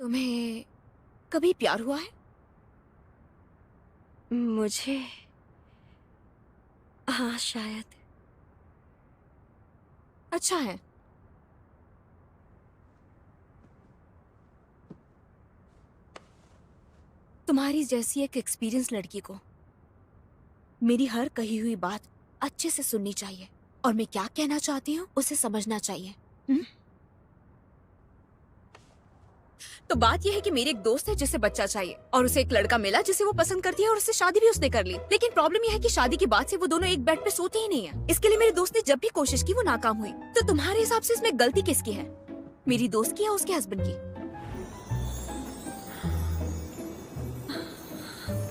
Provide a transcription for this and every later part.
तुम्हें कभी प्यार हुआ है? मुझे, हाँ शायद। अच्छा है। तुम्हारी जैसी एक एक्सपीरियंस लड़की को मेरी हर कही हुई बात अच्छे से सुननी चाहिए और मैं क्या कहना चाहती हूँ उसे समझना चाहिए। हुँ? तो बात यह है कि मेरी एक दोस्त है जिसे बच्चा चाहिए और उसे एक लड़का मिला जिसे वो पसंद करती है और उससे शादी भी उसने कर ली। लेकिन प्रॉब्लम यह है कि शादी के बाद से वो दोनों एक बेड पे सोते ही नहीं है। इसके लिए मेरी दोस्त ने जब भी कोशिश की वो नाकाम हुई। तो तुम्हारे हिसाब से इसमें गलती किसकी है, मेरी दोस्त की या उसके हस्बैंड की?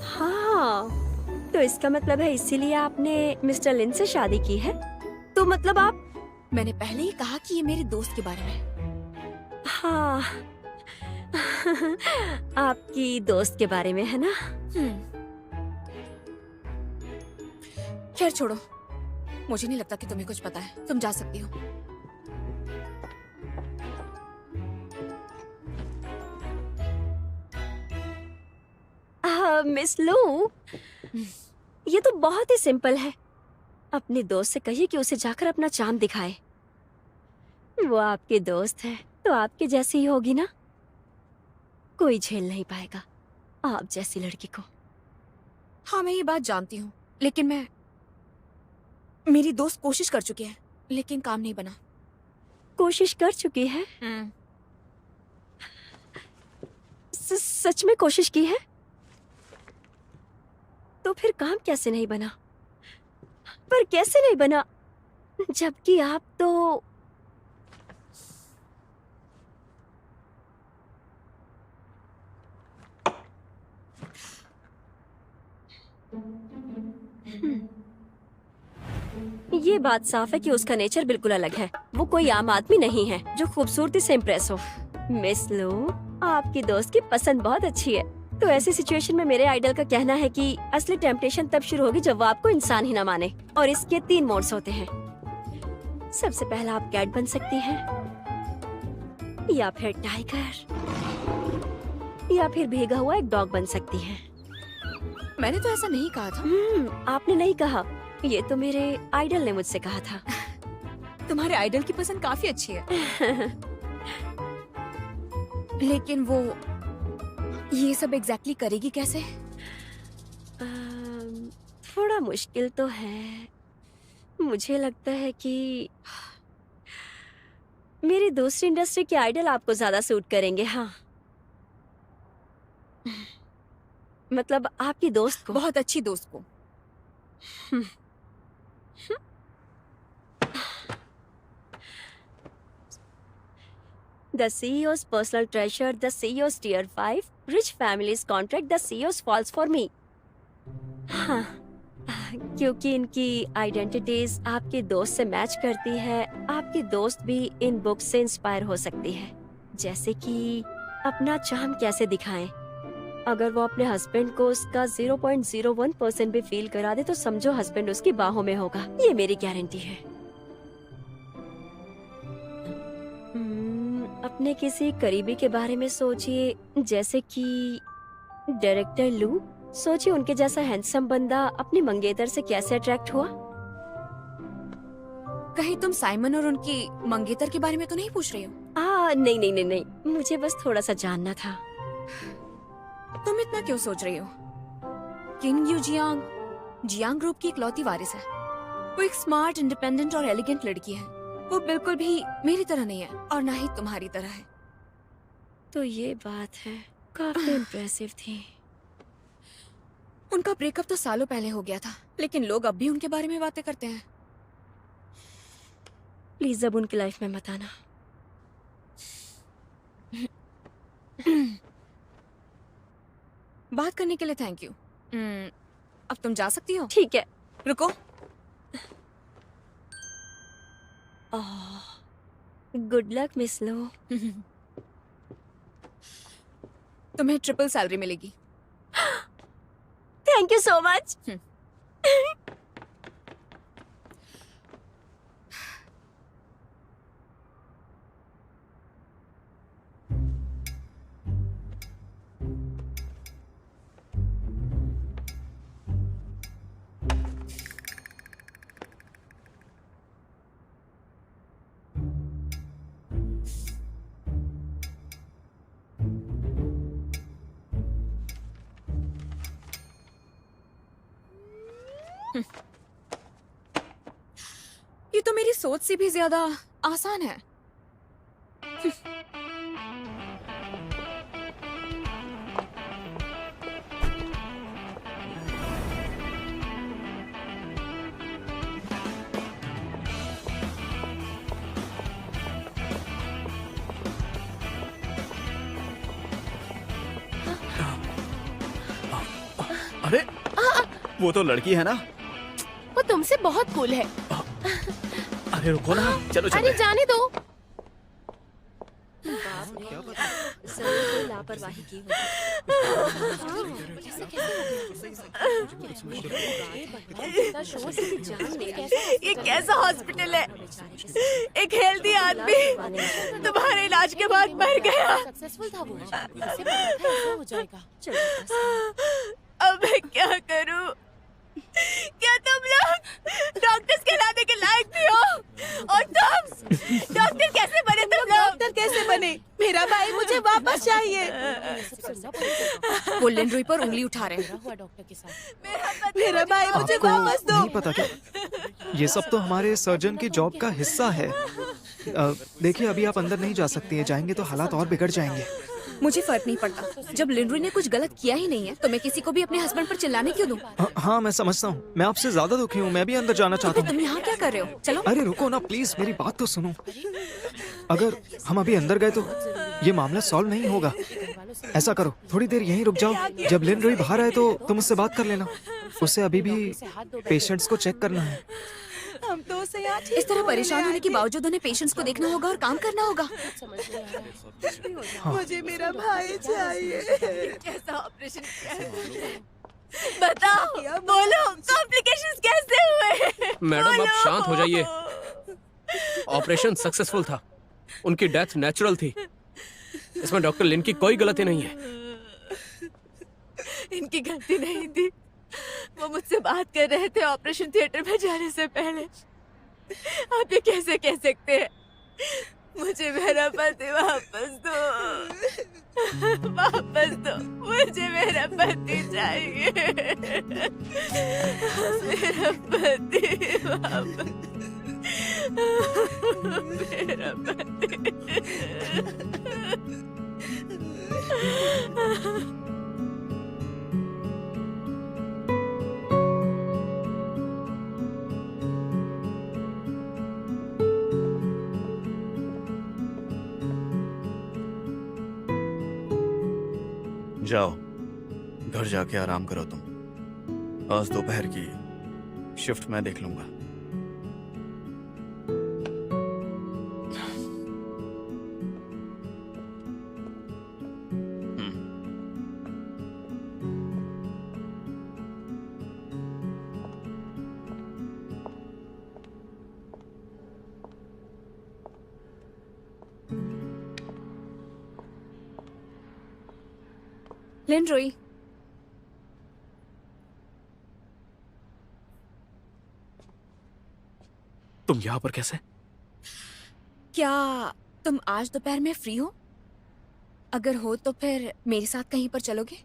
हाँ, तो इसका मतलब है इसीलिए आपने मिस्टर लिन से शादी की है? तो मतलब आप, मैंने पहले ही कहा कि ये मेरी दोस्त के बारे में है। हाँ आपकी दोस्त के बारे में है ना? खैर छोड़ो, मुझे नहीं लगता कि तुम्हें कुछ पता है। तुम जा सकती हो। मिस लू, ये तो बहुत ही सिंपल है। अपनी दोस्त से कहिए कि उसे जाकर अपना चांद दिखाए। वो आपकी दोस्त है तो आपकी जैसी ही होगी ना। कोई झेल नहीं पाएगा आप जैसी लड़की को। हाँ, मैं ये बात जानती हूँ, लेकिन मेरी दोस्त कोशिश कर चुकी है लेकिन काम नहीं बना। कोशिश कर चुकी है? सच में कोशिश की है? तो फिर काम कैसे नहीं बना? पर कैसे नहीं बना जबकि आप तो, ये बात साफ है कि उसका नेचर बिल्कुल अलग है। वो कोई आम आदमी नहीं है जो खूबसूरती से इम्प्रेस हो। मिस लो, आपकी दोस्त की पसंद बहुत अच्छी है। तो ऐसी सिचुएशन में मेरे आइडल का कहना है कि असली टेम्पटेशन तब शुरू होगी जब वो आपको इंसान ही न माने। और इसके 3 मोड्स होते हैं। सबसे पहला आप कैट बन सकती हैं, या फिर टाइगर, या फिर भीगा हुआ एक डॉग बन सकती हैं। मैंने तो ऐसा नहीं कहा था। आपने नहीं कहा, ये तो मेरे आइडल ने मुझसे कहा था। तुम्हारे आइडल की पसंद काफी अच्छी है। लेकिन वो ये सब एग्जैक्टली करेगी कैसे? थोड़ा मुश्किल तो है। मुझे लगता है कि मेरी दूसरी इंडस्ट्री के आइडल आपको ज्यादा सूट करेंगे। हाँ, मतलब आपकी दोस्त को। बहुत अच्छी दोस्त को। The CEO's personal treasure, the CEO's tier 5, rich family's contract, the CEO's falls for me. हाँ, क्योंकि इनकी आइडेंटिटीज आपकी दोस्त से मैच करती है। आपकी दोस्त भी इन बुक्स से इंस्पायर हो सकती है, जैसे कि अपना चार्म कैसे दिखाएं। अगर वो अपने हस्बैंड को उसका 0.01% भी फील करा दे तो समझो हस्बैंड उसकी बाहों में होगा। ये मेरी गारंटी है। अपने किसी करीबी के बारे में सोचिए, जैसे कि डायरेक्टर लू। सोचिए उनके जैसा हैंडसम बंदा अपनी मंगेतर से कैसे अट्रैक्ट हुआ। कहीं तुम साइमन और उनकी मंगेतर के बारे में तो नहीं पूछ रही हो? नहीं नहीं नहीं नहीं, मुझे बस थोड़ा सा जानना था। तुम इतना क्यों सोच रही हो? King you Jiang Jiang group की इकलौती वारिस है। वो एक स्मार्ट, इंडिपेंडेंट और एलिगेंट लड़की है। वो बिल्कुल भी मेरी तरह नहीं है और ना ही तुम्हारी तरह है। तो ये बात है, काफी इम्प्रेसिव थी। उनका ब्रेकअप तो सालों पहले हो गया था, लेकिन लोग अब भी उनके बारे में बातें करते हैं। प्लीज अब उनकी लाइफ में मत आना। बात करने के लिए थैंक यू। अब तुम जा सकती हो। ठीक है। रुको। गुड लक मिस लो। तुम्हें ट्रिपल सैलरी मिलेगी। Thank you so much. ये तो मेरी सोच से भी ज्यादा आसान है। अरे वो तो लड़की है ना। वो तुमसे बहुत कूल है। अरे रुको ना, चलो चलो। अरे जाने दो। लापरवाही की ये कैसा हॉस्पिटल है? एक हेल्दी आदमी तुम्हारे इलाज के बाद मर गया। सक्सेसफुल था वो। उसे पता था ऐसा हो जाएगा। अब मैं क्या करूं? क्या तुम लोग डॉक्टर्स कहलाने के लायक भी हो? और तुम डॉक्टर कैसे बने? तुम डॉक्टर कैसे बने? मेरा भाई मुझे वापस चाहिए। वो लिंड्रुई पर उंगली उठा रहे हैं। हुआ डॉक्टर के साथ। मेरा भाई मुझे आपको वापस दो। नहीं पता क्या? ये सब तो हमारे सर्जन की जॉब का हिस्सा है। देखिए अभी आप अंदर नहीं जा सकती हैं, जाएंगे तो हालात और बिगड़ जाएंगे। मुझे फर्क नहीं पड़ता। जब लिंड्रुई ने कुछ गलत किया ही नहीं है तो मैं किसी को भी अपने हस्बैंड पर चिल्लाने क्यों दूं? हाँ मैं समझता हूँ, मैं आपसे ज्यादा दुखी हूँ, मैं भी अंदर जाना चाहता हूँ। तुम यहाँ क्या कर रहे हो? चलो। अरे रुको ना प्लीज, मेरी बात तो सुनो। अगर हम अभी अंदर गए तो ये मामला सॉल्व नहीं होगा। ऐसा करो, थोड़ी देर यहीं रुक जाओ। जब लिंड्रुई बाहर आए तो तुम उससे बात कर लेना। उसे अभी भी पेशेंट्स को चेक करना है। हम तो उसे इस तरह परेशान होने के बावजूद उन्हें पेशेंट्स को देखना होगा और काम करना होगा। मुझे मेरा भाई चाहिए। कैसा ऑपरेशन किया है? बताओ, बोलो, कॉम्प्लिकेशंस कैसे हुए? मैडम आप शांत हो जाइए। ऑपरेशन सक्सेसफुल था, उनकी डेथ नेचुरल थी, इसमें डॉक्टर लिन की कोई गलती नहीं है। इनकी गलती नहीं थी। वो मुझसे बात कर रहे थे ऑपरेशन थिएटर में जाने से पहले। आप ये कैसे कह सकते हैं? मुझे मेरा पति वापस दो। वापस दो, मुझे मेरा पति चाहिए। मेरा पति वापस। मेरा पति। जाओ घर जाके आराम करो तुम। आज दोपहर की शिफ्ट मैं देख लूंगा। लिंड्रुई, तुम यहाँ पर कैसे? क्या तुम आज दोपहर में फ्री हो? अगर हो तो फिर मेरे साथ कहीं पर चलोगे?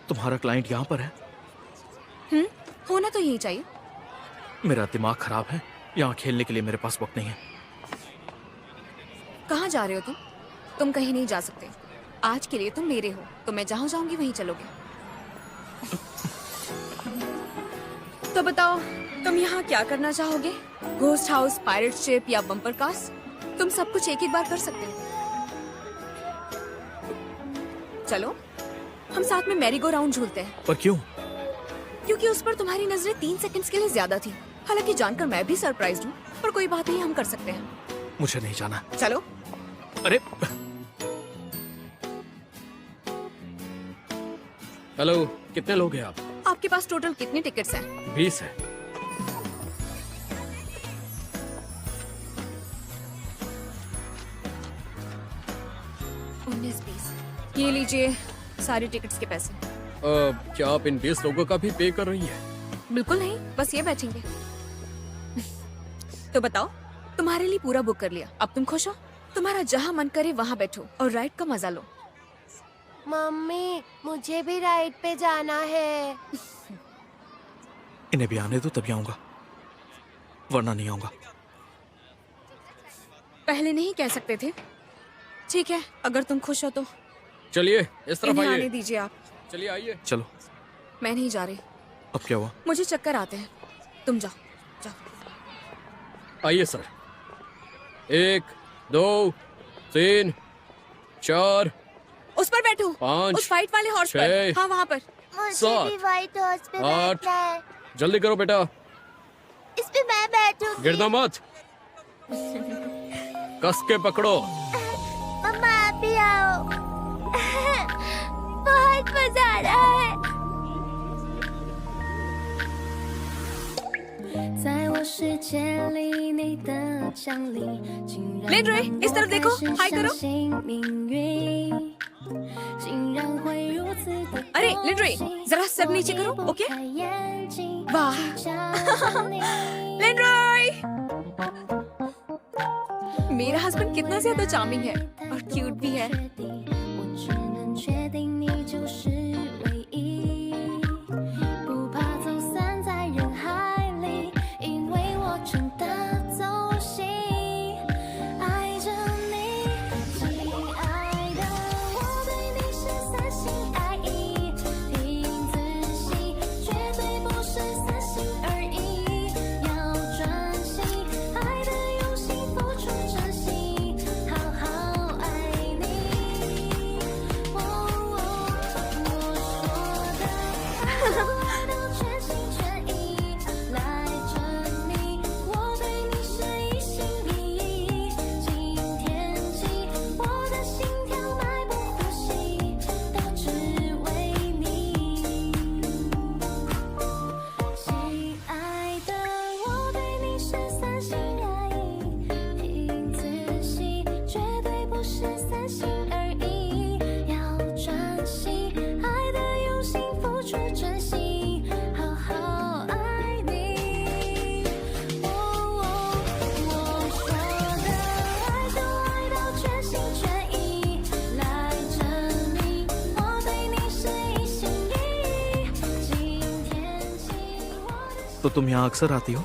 तुम्हारा क्लाइंट यहाँ पर है? होना तो यही चाहिए। मेरा दिमाग खराब है, यहाँ खेलने के लिए मेरे पास वक्त नहीं है। कहाँ जा रहे हो तुम? तुम कहीं नहीं जा सकते। आज के लिए तुम मेरे हो, तो मैं जहाँ जाऊंगी वहीं चलोगे। तो बताओ, तुम यहाँ क्या करना चाहोगे? घोस्ट हाउस, पायरेट शिप या बम्पर कार्स? तुम सब कुछ एक बार कर सकते हो। चलो हम साथ में मैरी गो राउंड झूलते हैं। पर क्यों? क्योंकि उस पर तुम्हारी नजरें 3 सेकंड्स के लिए ज्यादा थी। हालांकि जानकर मैं भी सरप्राइज्ड हूँ, पर कोई बात नहीं, हम कर सकते हैं। मुझे नहीं जाना। चलो। अरे हेलो, कितने लोग हैं आप? आपके पास टोटल कितनी टिकट्स हैं? 20 है। ये लीजिए सारी टिकट्स के पैसे। क्या आप इन 20 लोगों का भी पे कर रही है? बिल्कुल नहीं, बस ये बैठेंगे। तो बताओ, तुम्हारे लिए पूरा बुक कर लिया, अब तुम खुश हो? तुम्हारा जहाँ मन करे वहाँ बैठो और राइड का मजा लो। मम्मी मुझे भी राइड पे जाना है। इन्हें भी आने दो तभी आऊंगा, वरना नहीं आऊंगा। पहले नहीं कह सकते थे? ठीक है, अगर तुम खुश हो तो चलिए इस तरफ इन्हें आने आइए। दीजिए आप। चलिए आइए। चलो, मैं नहीं जा रही, अब क्या हुआ? मुझे चक्कर आते हैं। तुम जाओ जाओ। आइए सर। 1 2 3 4 उस पर बैठो, 5 उस फाइट वाले हॉर्स पर। 6 हाँ, वहाँ पर। मुझे सात, भी व्हाइट हॉर्स पे 8 बैठना है। जल्दी करो बेटा, इस पे मैं बैठूंगी। गिरना मत, कस के पकड़ो। मम्मा आप भी आओ। बहुत मजा आ रहा है। 在我世界里，你的降临竟让 लेन रे, इस तरफ देखो, 我 हाय 开始 करो। 相信命运，竟然会如此的 अरे लेन रे, 多心 जरा सर नीचे करो, 我 ओके? 移不开眼睛 वाह। 去找着你 लेन रे! मेरा हस्बैंड कितना ज्यादा चार्मिंग है और क्यूट भी है। 我只能确定你就是唯一，不怕走散在人海里，因为我真的走心，爱着你，亲爱的，我对你是三心二意，听仔细，绝对不是三心二意，要专心，爱的用心，付出真心，好好爱你。我说的，爱到全心全意来证明，我对你是一心一意。今天起，我的心跳迈不呼吸，都只为你。亲爱的，我对你是三心二意，听仔细，绝对不是三心二意，要专心，爱的用心，付出真心，好好爱你。我说的，爱就爱到全心全意来证明，我对你是一心一意。今天起，我的 तो तुम यहाँ अक्सर आती हो?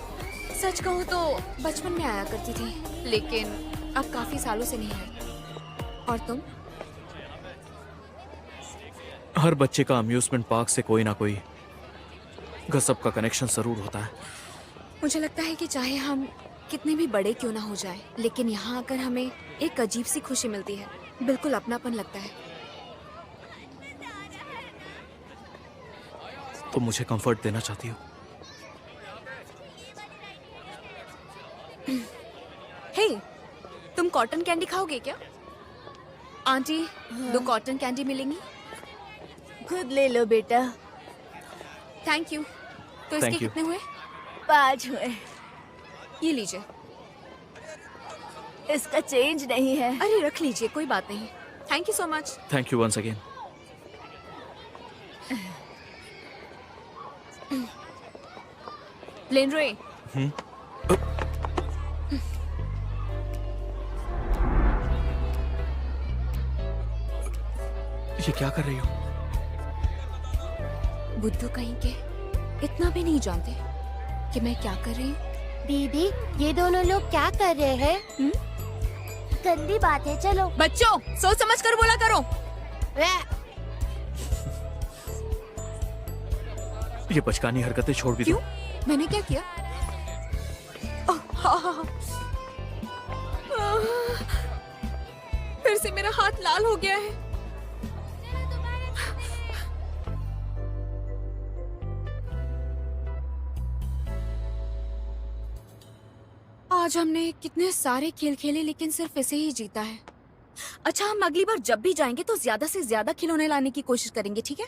सच कहूँ तो बचपन में आया करती थी, लेकिन अब काफी सालों से नहीं आई। और तुम? हर बच्चे का अम्यूजमेंट पार्क से कोई ना कोई गजब का कनेक्शन जरूर होता है। मुझे लगता है कि चाहे हम कितने भी बड़े क्यों ना हो जाए, लेकिन यहाँ आकर हमें एक अजीब सी खुशी मिलती है, बिल्कुल अपनापन लगता है। तुम मुझे कंफर्ट देना चाहती हो? हे, तुम कॉटन कैंडी खाओगे क्या? आंटी, 2 कॉटन कैंडी मिलेंगी? खुद ले लो बेटा, थैंक यू। तो इसके Thank you. कितने हुए? 5 हुए। ये लीजिए। इसका चेंज नहीं है। अरे रख लीजिए, कोई बात नहीं। Thank you so much. Thank you once again. लेन रे, ये क्या कर रही हो? बुद्धू कहीं के इतना भी नहीं जानते कि मैं क्या कर रही हूँ। दीदी ये दोनों लोग क्या कर रहे हैं? गंदी बात है, चलो। बच्चों, सोच समझ कर बोला करो। ये बचकानी हरकतें छोड़ भी दो। क्यों? मैंने क्या किया? ओह, हाँ, हाँ, हाँ। फिर से मेरा हाथ लाल हो गया है। आज हमने कितने सारे खेल खेले, लेकिन सिर्फ इसे ही जीता है। अच्छा, हम अगली बार जब भी जाएंगे तो ज्यादा से ज्यादा खिलौने लाने की कोशिश करेंगे, ठीक है?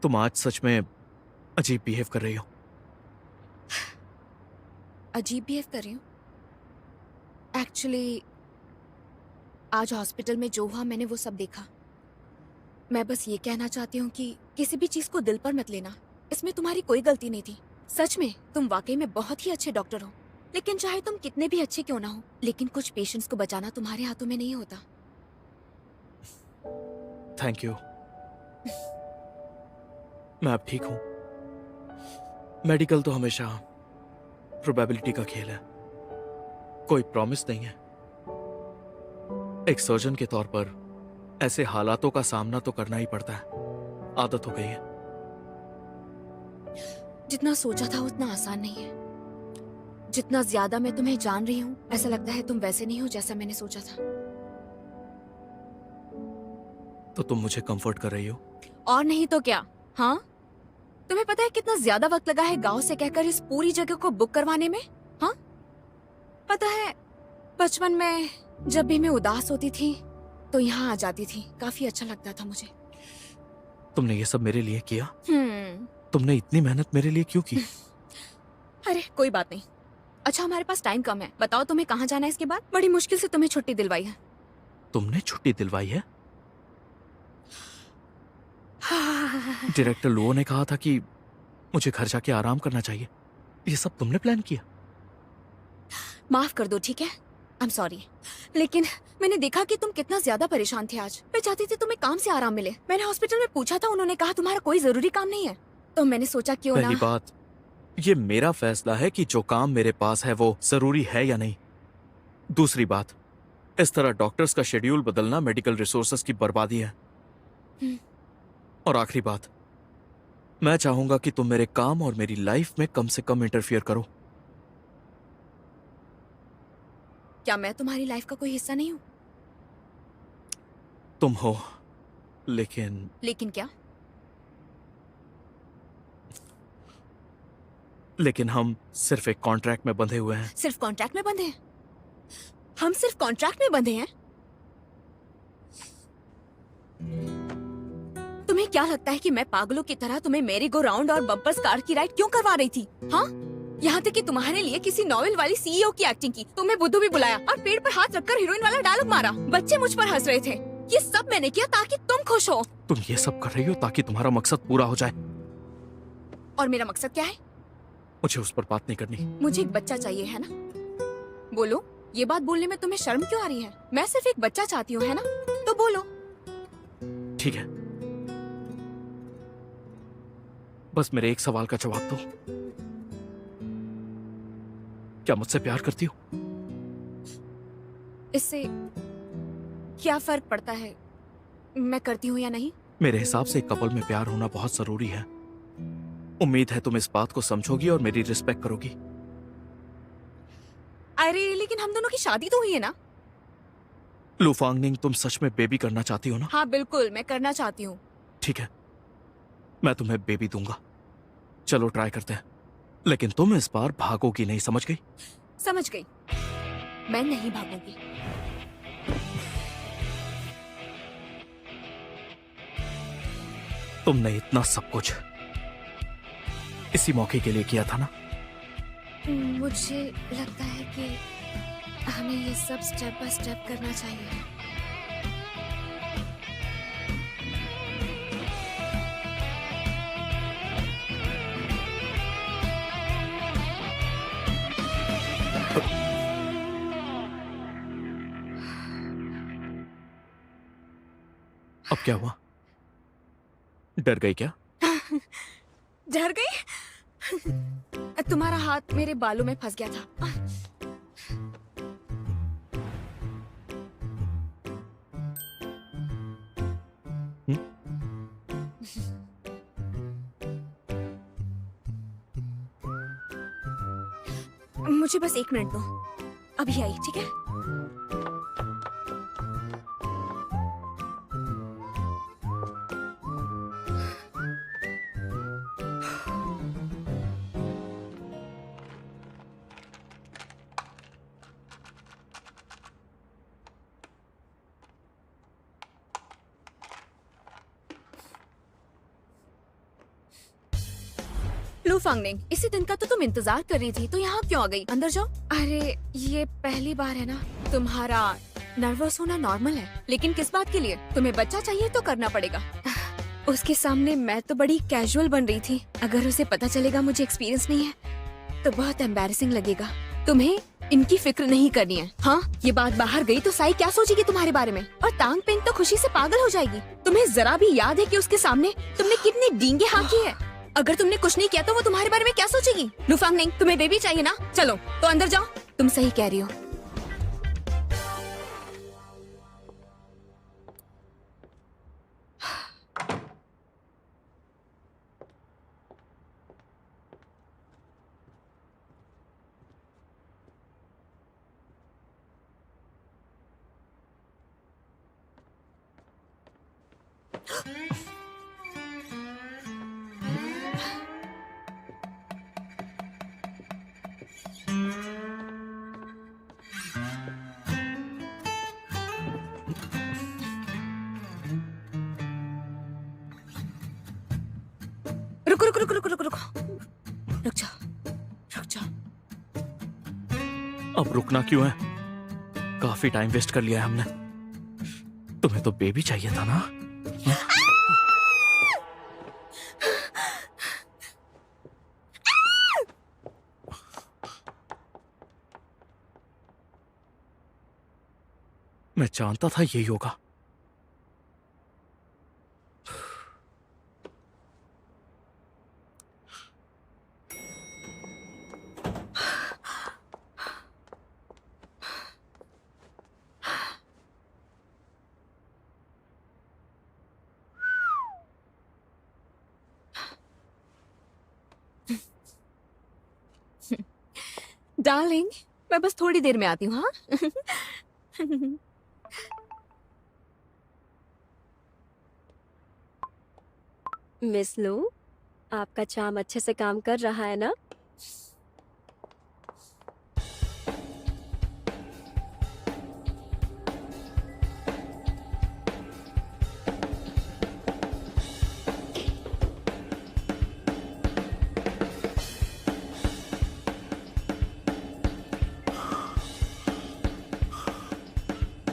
तुम आज सच में अजीब बिहेव कर रही हो। अजीब बिहेव कर रही हूँ? एक्चुअली आज हॉस्पिटल में जो हुआ मैंने वो सब देखा। मैं बस ये कहना चाहती हूँ कि किसी भी चीज को दिल पर मत लेना। इसमें तुम्हारी कोई गलती नहीं थी। सच में तुम वाकई में बहुत ही अच्छे डॉक्टर हो। लेकिन चाहे तुम कितने भी अच्छे क्यों ना हो, लेकिन कुछ पेशेंट्स को बचाना तुम्हारे हाथों में नहीं होता। Thank you. मैं अब ठीक हूं। मेडिकल तो हमेशा प्रोबेबिलिटी का खेल है, कोई प्रॉमिस नहीं है। एक सर्जन के तौर पर ऐसे हालातों का सामना तो करना ही पड़ता है, आदत हो गई है। जितना सोचा था उतना आसान नहीं है। जितना ज्यादा मैं तुम्हें जान रही हूँ, ऐसा लगता है तुम वैसे नहीं हो जैसा मैंने सोचा था। तो तुम मुझे कंफर्ट कर रही हो? और नहीं तो क्या। हाँ, तुम्हें पता है कितना ज्यादा वक्त लगा है गांव से कहकर इस पूरी जगह को बुक करवाने में? हाँ, पता है बचपन में जब भी मैं उदास होती थी तो यहाँ आ जाती थी, काफी अच्छा लगता था मुझे। तुमने ये सब मेरे लिए किया? तुमने इतनी मेहनत मेरे लिए क्यों की? अरे कोई बात नहीं। अच्छा, हमारे पास टाइम कम है, बताओ तुम्हें कहाँ जाना है इसके बाद? बड़ी मुश्किल से तुम्हें छुट्टी दिलवाई है। तुमने छुट्टी दिलवाई है? डायरेक्टर लुओ ने कहा था कि मुझे घर जाके आराम करना चाहिए। ये सब तुमने प्लान किया? माफ कर दो, ठीक है? आई एम सॉरी, लेकिन मैंने देखा कि तुम कितना ज्यादा परेशान थे आज। मैं चाहती थी तुम्हें काम से आराम मिले। मैंने हॉस्पिटल में पूछा था, उन्होंने कहा तुम्हारा कोई जरूरी काम नहीं है। तो मैंने सोचा क्यों पहली ना। बात, ये मेरा फैसला है कि जो काम मेरे पास है वो जरूरी है या नहीं। दूसरी बात, इस तरह डॉक्टर्स का शेड्यूल बदलना मेडिकल रिसोर्सेज की बर्बादी है। और आखिरी बात, मैं चाहूंगा कि तुम मेरे काम और मेरी लाइफ में कम से कम इंटरफियर करो। क्या मैं तुम्हारी लाइफ का कोई हिस्सा नहीं हूँ? तुम हो, लेकिन लेकिन क्या? लेकिन हम सिर्फ एक कॉन्ट्रैक्ट में बंधे हुए हैं। सिर्फ कॉन्ट्रैक्ट में बंधे हैं? हम सिर्फ कॉन्ट्रैक्ट में बंधे हैं? तुम्हें क्या लगता है कि मैं पागलों की तरह तुम्हें मेरी गो राउंड और बम्पर्स कार की राइड क्यों करवा रही थी? हाँ, यहाँ तक कि तुम्हारे लिए किसी नॉवेल वाली सीईओ की एक्टिंग की, तुम्हें बुद्धू भी बुलाया और पेड़ पर हाथ रखकर हीरोइन वाला डायलॉग मारा। बच्चे मुझ पर हंस रहे थे। ये सब मैंने किया ताकि तुम खुश हो। तुम ये सब कर रही हो ताकि तुम्हारा मकसद पूरा हो जाए। और मेरा मकसद क्या है? मुझे उस पर बात नहीं करनी। मुझे एक बच्चा चाहिए, है ना? बोलो, ये बात बोलने में तुम्हें शर्म क्यों आ रही है? मैं सिर्फ एक बच्चा चाहती हूँ, है ना? तो बोलो। ठीक है, बस मेरे एक सवाल का जवाब दो। क्या मुझसे प्यार करती हो? इससे क्या फर्क पड़ता है मैं करती हूँ या नहीं? मेरे हिसाब से एक कपल में प्यार होना बहुत जरूरी है। उम्मीद है तुम इस बात को समझोगी और मेरी रिस्पेक्ट करोगी। अरे लेकिन हम दोनों की शादी तो हुई है ना? लू फांगनिंग, तुम सच में बेबी करना चाहती हो ना? हाँ बिल्कुल, मैं करना चाहती हूँ। ठीक है, मैं तुम्हें बेबी दूंगा। चलो ट्राई करते हैं। लेकिन तुम इस बार भागोगी नहीं, समझ गई? समझ गई, मैं नहीं भागूंगी। तुमने इतना सब कुछ इसी मौके के लिए किया था ना? मुझे लगता है कि हमें ये सब स्टेप बाय स्टेप करना चाहिए। अब क्या हुआ? डर गई क्या? डर गई? तुम्हारा हाथ मेरे बालों में फंस गया था। मुझे बस 1 मिनट दो, अभी आई, ठीक है? लू फांगनिंग, इसी दिन का तो तुम इंतजार कर रही थी, तो यहाँ क्यों आ गई? अंदर जाओ। अरे ये पहली बार है ना, तुम्हारा नर्वस होना नॉर्मल है, लेकिन किस बात के लिए? तुम्हें बच्चा चाहिए तो करना पड़ेगा। उसके सामने मैं तो बड़ी कैजुअल बन रही थी। अगर उसे पता चलेगा मुझे एक्सपीरियंस नहीं है तो बहुत एम्बैरेसिंग लगेगा। तुम्हें इनकी फिक्र नहीं करनी है। हाँ, ये बात बाहर गई तो साई क्या सोचेगी तुम्हारे बारे में? और तांग पेंग तो खुशी से पागल हो जाएगी। तुम्हें जरा भी याद है कि उसके सामने तुमने कितनी डींगे हाँकी है? अगर तुमने कुछ नहीं किया तो वो तुम्हारे बारे में क्या सोचेगी? लुफांग नहीं, तुम्हें बेबी चाहिए ना? चलो तो अंदर जाओ। तुम सही कह रही हो। रुको रुको रुको रुको रुको रुको, रुक जाओ, रुक जाओ। अब रुकना क्यों है? काफी टाइम वेस्ट कर लिया है हमने। तुम्हें तो बेबी चाहिए था ना? मैं जानता था यही होगा। डार्लिंग, मैं बस थोड़ी देर में आती हूँ। हाँ मिस लू, आपका चार्म अच्छे से काम कर रहा है ना?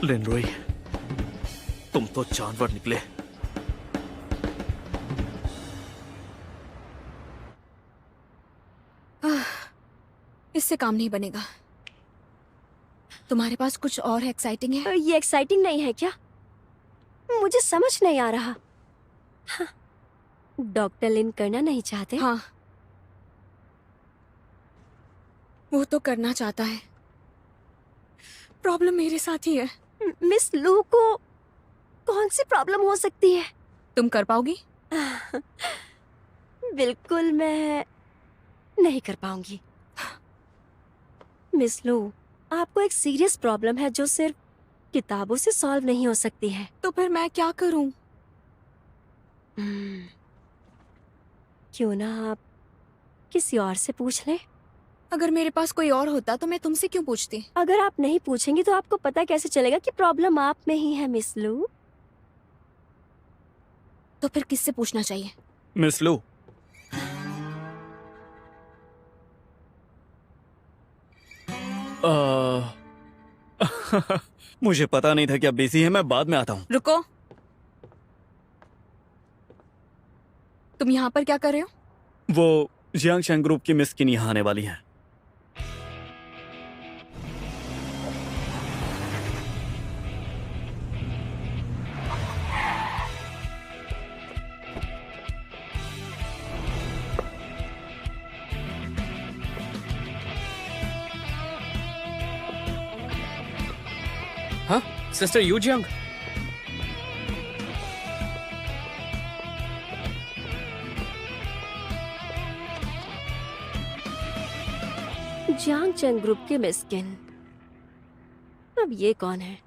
लिनरोई, तुम तो जानवर निकले। इससे काम नहीं बनेगा। तुम्हारे पास कुछ और एक्साइटिंग है? ये एक्साइटिंग नहीं है क्या? मुझे समझ नहीं आ रहा। हाँ, डॉक्टर लिन करना नहीं चाहते? हाँ, वो तो करना चाहता है। प्रॉब्लम मेरे साथ ही है। मिस लू को कौन सी प्रॉब्लम हो सकती है? तुम कर पाओगी? बिल्कुल मैं नहीं कर पाऊंगी। मिस लू, आपको एक सीरियस प्रॉब्लम है जो सिर्फ किताबों से सॉल्व नहीं हो सकती है। तो फिर मैं क्या करूं? क्यों ना आप किसी और से पूछ लें? अगर मेरे पास कोई और होता तो मैं तुमसे क्यों पूछती? अगर आप नहीं पूछेंगी तो आपको पता कैसे चलेगा कि प्रॉब्लम आप में ही है मिस लू? तो फिर किससे पूछना चाहिए? मिस लू, मुझे पता नहीं था कि आप बिजी हैं। मैं बाद में आता हूँ। रुको, तुम यहाँ पर क्या कर रहे हो? वो जियांग शेंग ग्रुप की मिस किन यहाँ आने वाली हैं। हाँ, sister Yu Jiang. Jiang Cheng group के मिस्किन। अब ये कौन है?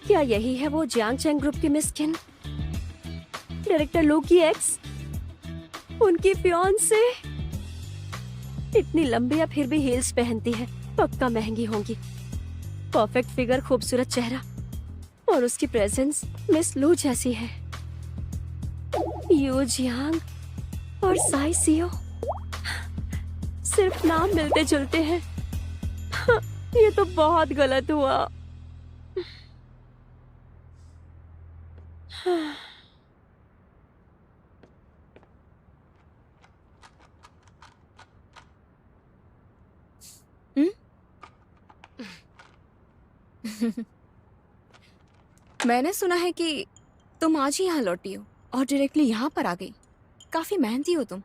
क्या यही है वो जियांग चेंग ग्रुप की मिस्किन? डायरेक्टर लो की एक्स, उनकी फियांसे। इतनी लंबी या फिर भी हील्स पहनती है, पक्का महंगी होंगी। परफेक्ट फिगर, खूबसूरत चेहरा और उसकी प्रेजेंस मिस लू जैसी है। यू जियांग और साई सियो सिर्फ नाम मिलते जुलते हैं। ये तो बहुत गलत हुआ। मैंने सुना है कि तुम आज ही यहाँ लौटी हो और डायरेक्टली यहाँ पर आ गई। काफी मेहनती हो तुम।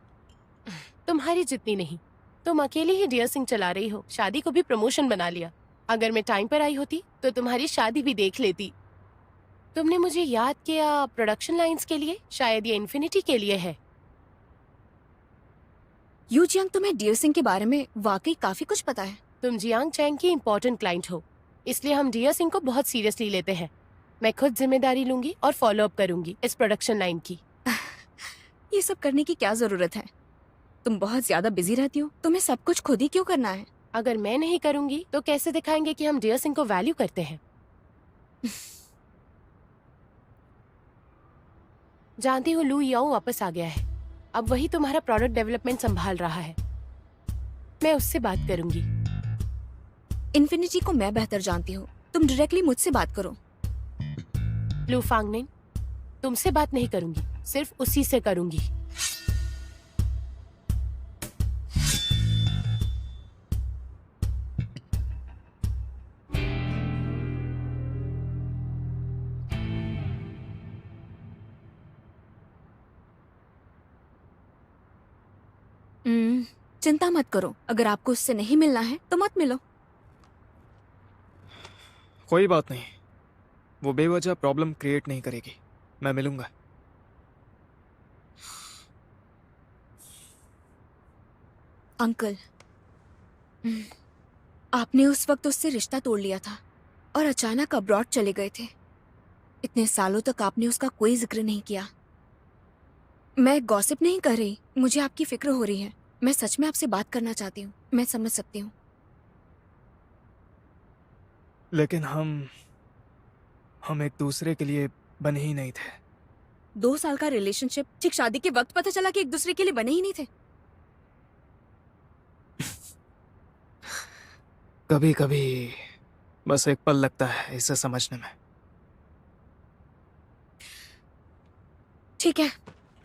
तुम्हारी जितनी नहीं। तुम अकेली ही डियर सिंह चला रही हो। शादी को भी प्रमोशन बना लिया। अगर मैं टाइम पर आई होती तो तुम्हारी शादी भी देख लेती। तुमने मुझे याद किया प्रोडक्शन लाइंस के लिए, शायद ये इन्फिनिटी के लिए है। यू जियांग, तुम्हें डियर सिंह के बारे में वाकई काफी कुछ पता है। तुम जियांग चैंग की इम्पोर्टेंट क्लाइंट हो, इसलिए हम डियर सिंह को बहुत सीरियसली लेते हैं। मैं खुद जिम्मेदारी लूंगी और फॉलो अप करूंगी इस प्रोडक्शन लाइन की। ये सब करने की क्या जरूरत है? तुम बहुत ज्यादा बिजी रहती हो। तुम्हें सब कुछ खुद ही क्यों करना है? अगर मैं नहीं करूंगी तो कैसे दिखाएंगे कि हम डियर सिंह को वैल्यू करते हैं? जानती हूँ लू याओ वापस आ गया है। अब वही तुम्हारा प्रोडक्ट डेवलपमेंट संभाल रहा है। मैं उससे बात करूंगी। इन्फिनिटी को मैं बेहतर जानती हूँ। तुम डायरेक्टली मुझसे बात करो। लू फांगनिन, तुमसे बात नहीं करूंगी, सिर्फ उसी से करूंगी। चिंता मत करो। अगर आपको उससे नहीं मिलना है तो मत मिलो। कोई बात नहीं, वो बेवजह प्रॉब्लम क्रिएट नहीं करेगी। मैं मिलूंगा। अंकल, आपने उस वक्त उससे रिश्ता तोड़ लिया था और अचानक अब्रॉड चले गए थे। इतने सालों तक आपने उसका कोई जिक्र नहीं किया। मैं गॉसिप नहीं कर रही, मुझे आपकी फिक्र हो रही है। मैं सच में आपसे बात करना चाहती हूँ। मैं समझ सकती हूँ। लेकिन हम एक दूसरे के लिए बने ही नहीं थे। 2 साल का रिलेशनशिप, ठीक शादी के वक्त पता चला कि एक दूसरे के लिए बने ही नहीं थे। कभी कभी बस एक पल लगता है इसे समझने में। ठीक है,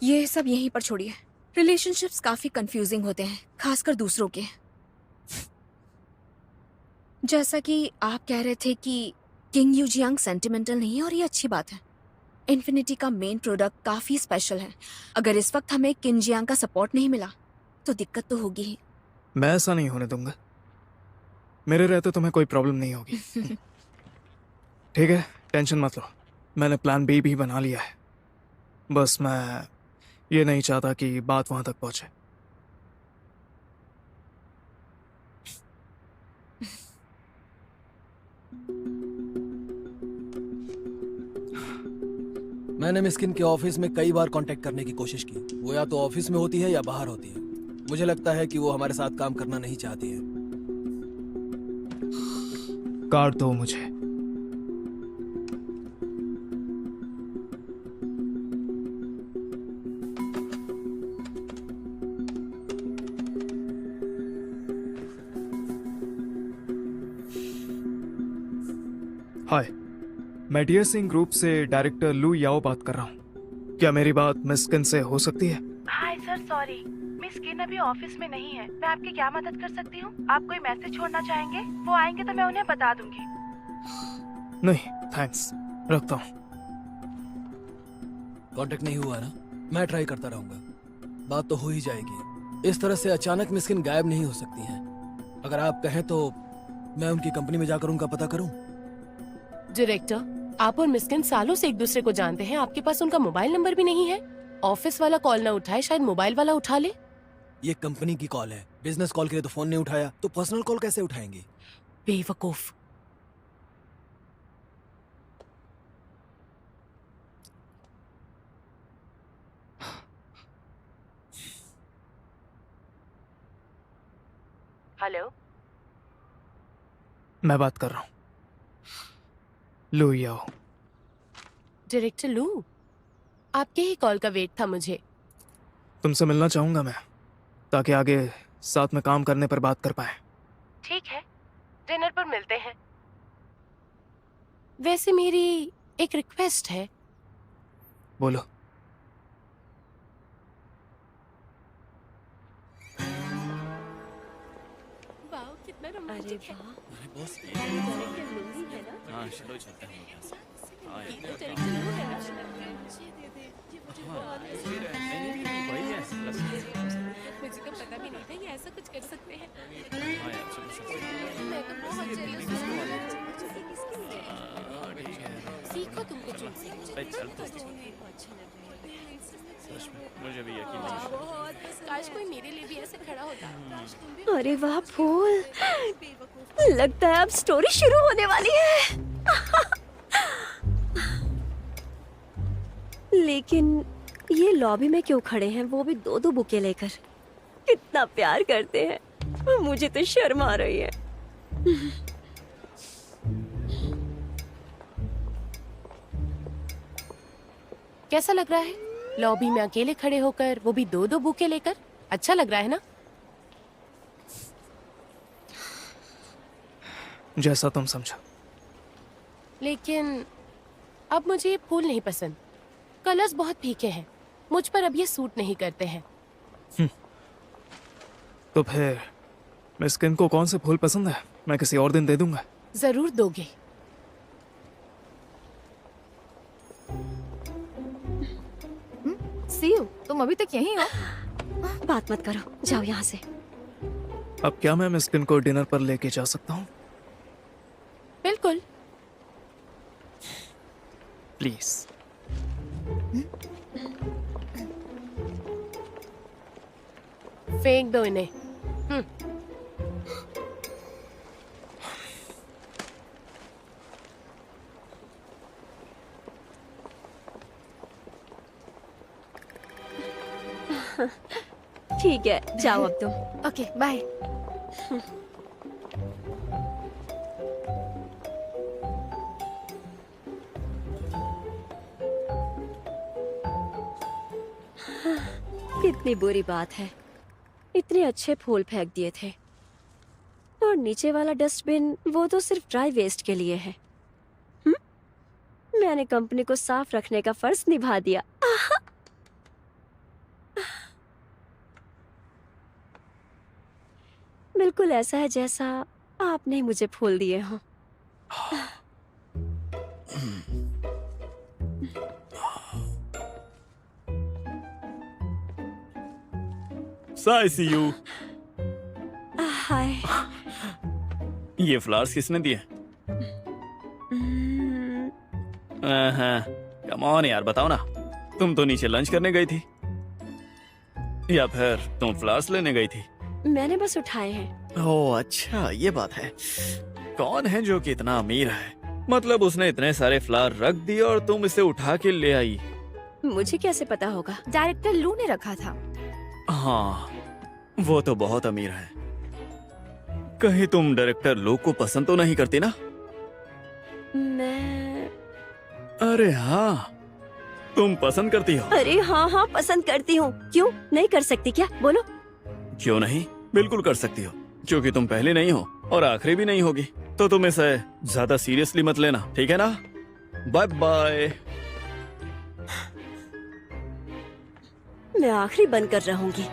ये सब यहीं पर छोड़िए। रिलेशनशिप्स काफी कंफ्यूजिंग होते हैं, खासकर दूसरों के। जैसा कि आप कह रहे थे कि किंग यू जियांग सेंटिमेंटल नहीं है, और ये अच्छी बात है। इन्फिनिटी का मेन प्रोडक्ट काफी स्पेशल है। अगर इस वक्त हमें किंग जियांग का सपोर्ट नहीं मिला तो दिक्कत तो होगी ही। मैं ऐसा नहीं होने दूंगा। मेरे रहते तुम्हें कोई प्रॉब्लम नहीं होगी। ठीक है, टेंशन मत लो। मैंने प्लान बी भी बना लिया है। बस मैं ये नहीं चाहता कि बात वहां तक पहुंचे। मैंने मिस्किन के ऑफिस में कई बार कांटेक्ट करने की कोशिश की। वो या तो ऑफिस में होती है या बाहर होती है। मुझे लगता है कि वो हमारे साथ काम करना नहीं चाहती है। कार्ड दो मुझे। हाय, मैं डियर सिंह ग्रुप से डायरेक्टर लू याओ बात कर रहा हूँ। क्या मेरी बात मिस किन से हो सकती है? हाय सर, सॉरी, मिस किन अभी ऑफिस में नहीं है। मैं आपकी क्या मदद कर सकती हूँ? आप कोई मैसेज छोड़ना चाहेंगे? वो आएंगे तो मैं उन्हें बता दूंगी। नहीं थैंक्स, रखता हूँ। कांटेक्ट नहीं हुआ ना? मैं ट्राई करता रहूंगा। बात तो हो ही जाएगी। इस तरह से अचानक मिस्किन गायब नहीं हो सकती हैं। अगर आप कहें तो मैं उनकी कंपनी में जाकर उनका पता करूं। डायरेक्टर, आप और मिस्किन सालों से एक दूसरे को जानते हैं। आपके पास उनका मोबाइल नंबर भी नहीं है? ऑफिस वाला कॉल ना उठाए, शायद मोबाइल वाला उठा ले। ये कंपनी की कॉल है। बिजनेस कॉल के लिए तो फोन नहीं उठाया, तो पर्सनल कॉल कैसे उठाएंगे? बेवकूफ। हेलो, मैं बात कर रहा हूँ। लो याओ। डायरेक्टर लू, आपके ही कॉल का वेट था मुझे। तुमसे मिलना चाहूंगा मैं, ताकि आगे साथ में काम करने पर बात कर पाए। ठीक है, डिनर पर मिलते हैं। वैसे मेरी एक रिक्वेस्ट है। बोलो। वाह, कितना अरे रोमांटिक है। वाह, अरे बॉस डायरेक्टर लूंगी है ना? हाँ चलो चलते हैं। हाँ यार। डायरेक्टर लू है ना? वही है। मुझे तो पता भी नहीं था ये ऐसा कुछ कर सकते हैं। हाँ यार चलो चलते हैं। मैं तो बहुत जेलस हूँ। सीखो तुम कुछ उनसे। भाई चल तो सच में मुझे भी यकीन नहीं। काश कोई मेरे लिए भी ऐसे खड़ा होता। अरे वाह फूल, लगता है अब स्टोरी शुरू होने वाली है। लेकिन ये लॉबी में क्यों खड़े हैं, वो भी दो दो बुके लेकर? कितना प्यार करते हैं। मुझे तो शर्म आ रही है। कैसा लग रहा है लॉबी में अकेले खड़े होकर, वो भी दो दो बुके लेकर? अच्छा लग रहा है ना? जैसा तुम समझो। लेकिन अब मुझे ये फूल नहीं पसंद। कलर्स बहुत फीके हैं, मुझ पर अब ये सूट नहीं करते हैं। तो फिर मिस्किन को कौन से फूल पसंद है? मैं किसी और दिन दे दूंगा। जरूर दोगे। सीयू, तुम अभी तक यहीं हो? बात मत करो, जाओ यहाँ से। अब क्या मैं मिस्किन को डिनर पर लेके जा सकता हूँ? बिल्कुल। प्लीज। फेंक दो इन्हें। ठीक है, जाओ अब तुम। Okay, bye. कितनी बुरी बात है, इतने अच्छे फूल फेंक दिए थे, और नीचे वाला डस्टबिन वो तो सिर्फ ड्राई वेस्ट के लिए है। मैंने कंपनी को साफ रखने का फर्ज निभा दिया। बिल्कुल ऐसा है जैसा आपने मुझे फूल दिए हो। I see you. हाय। ये फ्लावर्स किसने दिए? कम ऑन यार, बताओ ना। तुम तो नीचे लंच करने गई थी, या फिर तुम फ्लावर्स लेने गई थी? मैंने बस उठाए हैं। ओह अच्छा, ये बात है। कौन है जो कि इतना अमीर है, मतलब उसने इतने सारे फ्लावर रख दिए और तुम इसे उठा के ले आई? मुझे कैसे पता होगा? डायरेक्टर लू ने रखा था। हाँ, वो तो बहुत अमीर है। कहीं तुम डायरेक्टर लू को पसंद तो नहीं करती ना? मैं... अरे हाँ, तुम पसंद करती हो। अरे हाँ हाँ, पसंद करती हूँ। क्यों नहीं कर सकती क्या? बोलो। क्यों नहीं, बिल्कुल कर सकती हो, क्योंकि तुम पहले नहीं हो और आखिरी भी नहीं होगी। तो तुम इसे ज्यादा सीरियसली मत लेना, ठीक है ना? Bye bye. मैं आखिरी बनकर रहूंगी।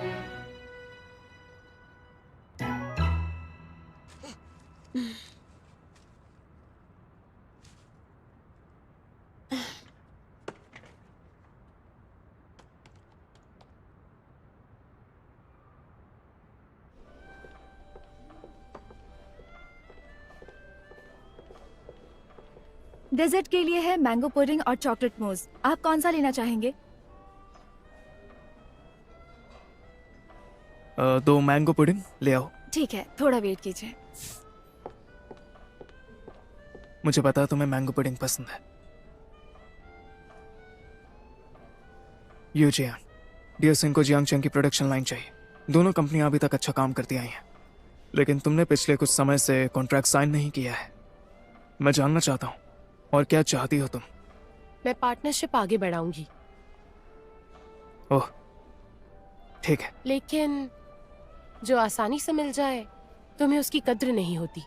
डेजर्ट के लिए है मैंगो पुडिंग और चॉकलेट मूज। आप कौन सा लेना चाहेंगे? 2 मैंगो पुडिंग ले आओ। ठीक है, थोड़ा वेट कीजिए। मुझे पता है तुम्हें मैंगो पुडिंग पसंद है। यूजियान, डियर सिंह को जियांगचेंग की प्रोडक्शन लाइन चाहिए। दोनों कंपनियां अभी तक अच्छा काम करती आई हैं, लेकिन तुमने पिछले कुछ समय से कॉन्ट्रैक्ट साइन नहीं किया है। मैं जानना चाहता हूँ और क्या चाहती हो तुम? मैं पार्टनरशिप आगे बढ़ाऊंगी, ओह ठीक है। लेकिन जो आसानी से मिल जाए तुम्हें उसकी कद्र नहीं होती।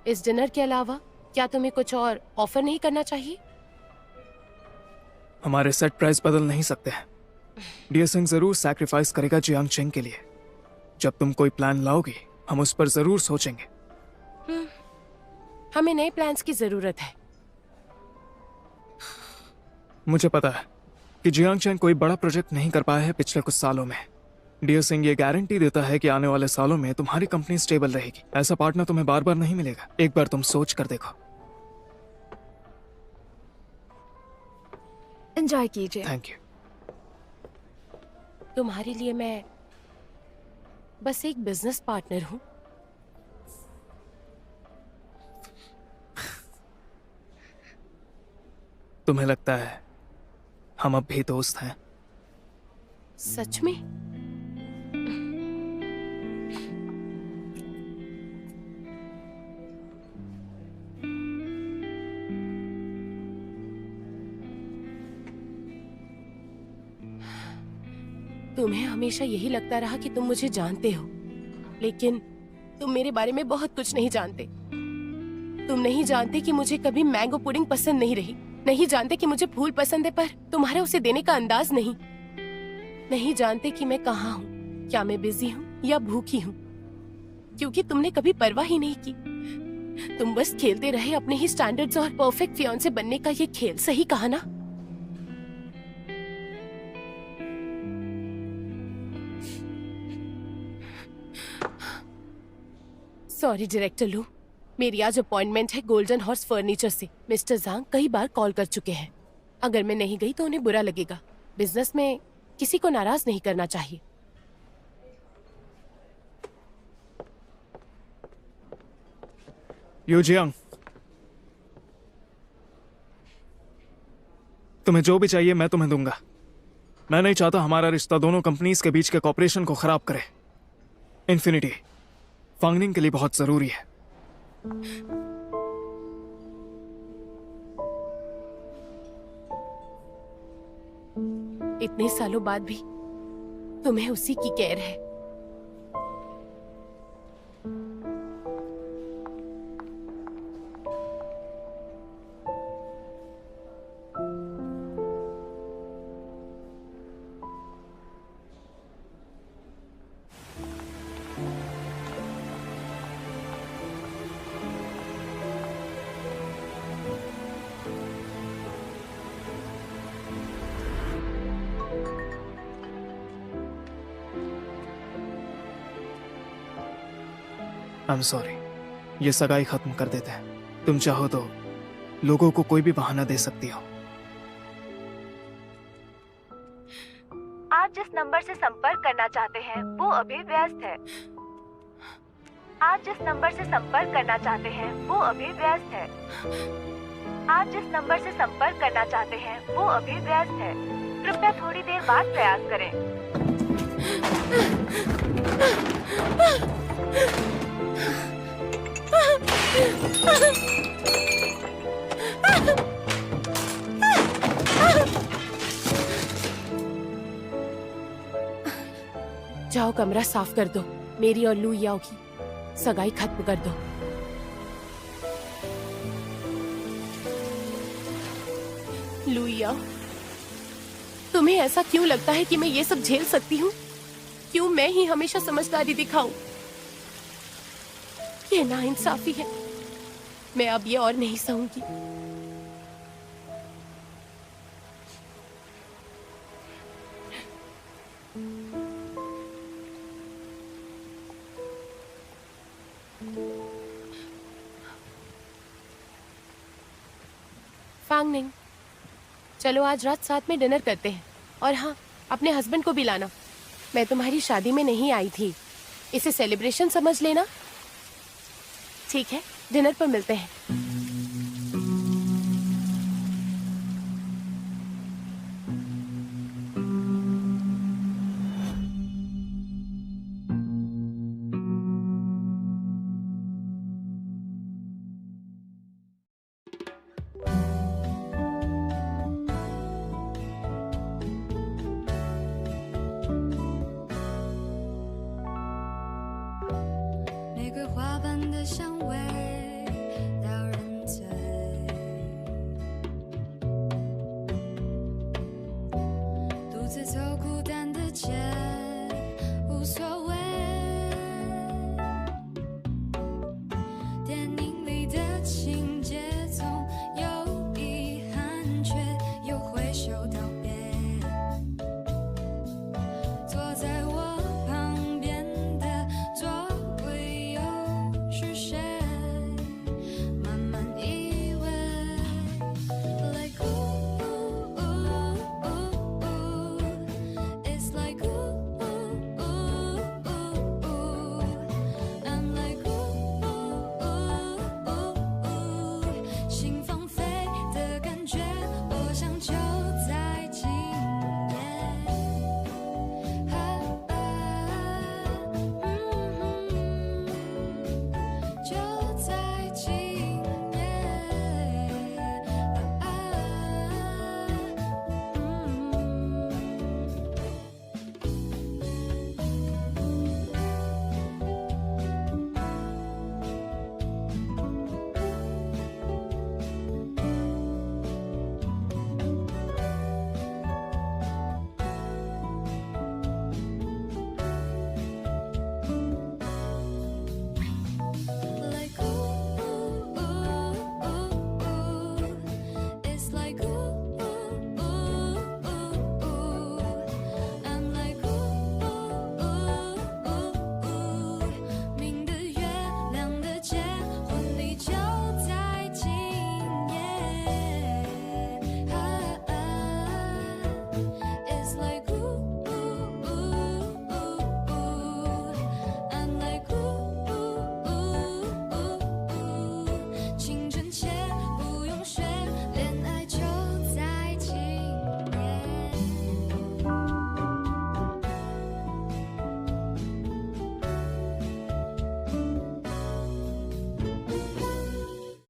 इस डिनर के अलावा क्या तुम्हें कुछ और ऑफर नहीं करना चाहिए? हमारे सेट प्राइस बदल नहीं सकते हैं। डियर सिंह जरूर सैक्रिफाइस करेगा जियांग चेंग के लिए। जब तुम कोई प्लान लाओगी हम उस पर जरूर सोचेंगे। हमें नए प्लान्स की जरूरत है। मुझे पता है कि जियांग चेंग कोई बड़ा प्रोजेक्ट नहीं कर पाया है पिछले कुछ सालों में। डियर सिंह ये गारंटी देता है कि आने वाले सालों में तुम्हारी कंपनी स्टेबल रहेगी। ऐसा पार्टनर तुम्हें बार बार नहीं मिलेगा। एक बार तुम सोच कर देखो। एंजॉय कीजिए। Thank you. तुम्हारे लिए मैं बस एक बिजनेस पार्टनर हूँ। तुम्हें लगता है हम अब भी दोस्त हैं? सच में? तुम्हें हमेशा यही लगता रहा कि तुम मुझे जानते हो, लेकिन तुम मेरे बारे में बहुत कुछ नहीं जानते। तुम नहीं जानते कि मुझे कभी मैंगो पुडिंग पसंद नहीं रही, नहीं जानते कि मुझे फूल पसंद है पर तुम्हारा उसे देने का अंदाज नहीं, नहीं जानते कि मैं कहाँ हूँ, क्या मैं बिजी हूँ या भूखी हूँ, क्योंकि तुमने कभी परवाह ही नहीं की। तुम बस खेलते रहे अपने ही स्टैंडर्ड्स और परफेक्ट फियांसे बनने का ये खेल। सही कहा ना? सॉरी डायरेक्टर लू, मेरी आज अपॉइंटमेंट है गोल्डन हॉर्स फर्नीचर से। मिस्टर जांग कई बार कॉल कर चुके हैं। अगर मैं नहीं गई तो उन्हें बुरा लगेगा। बिजनेस में किसी को नाराज नहीं करना चाहिए। यू जियांग, तुम्हें जो भी चाहिए मैं तुम्हें दूंगा। मैं नहीं चाहता हमारा रिश्ता दोनों कंपनीज के बीच के कॉपरेशन को खराब करे। इन्फिनिटी फांगनिंग के लिए बहुत जरूरी है। इतने सालों बाद भी तुम्हें उसी की केयर है। I am sorry. ये सगाई खत्म कर देते हैं। तुम चाहो तो लोगों को कोई भी बहाना दे सकती हो। आप जिस नंबर से संपर्क करना चाहते हैं वो अभी व्यस्त है। आप जिस नंबर से संपर्क करना चाहते हैं वो अभी व्यस्त है। आप जिस नंबर से संपर्क करना चाहते हैं वो अभी व्यस्त है। कृपया थोड़ी देर बाद प्रयास करें। जाओ कमरा साफ कर दो। मेरी और लू याओ की सगाई खत्म कर दो। लू याओ, तुम्हें ऐसा क्यों लगता है कि मैं ये सब झेल सकती हूँ? क्यों मैं ही हमेशा समझदारी दिखाऊं? ये नाइंसाफी है। मैं अब ये और नहीं सहूंगी। फांगनिंग, चलो आज रात साथ में डिनर करते हैं। और हाँ, अपने हस्बैंड को भी लाना। मैं तुम्हारी शादी में नहीं आई थी, इसे सेलिब्रेशन समझ लेना। ठीक है, डिनर पर मिलते हैं। 的香味撩人醉，独自走孤单的街，无所